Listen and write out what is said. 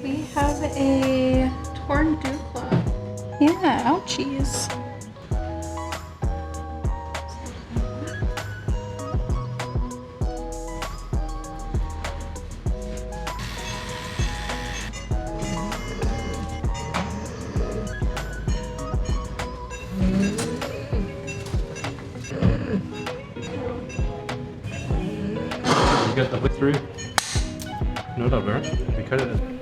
We have a torn dew claw. Yeah, ouchies. You got the hook through? No, that works. We cut it.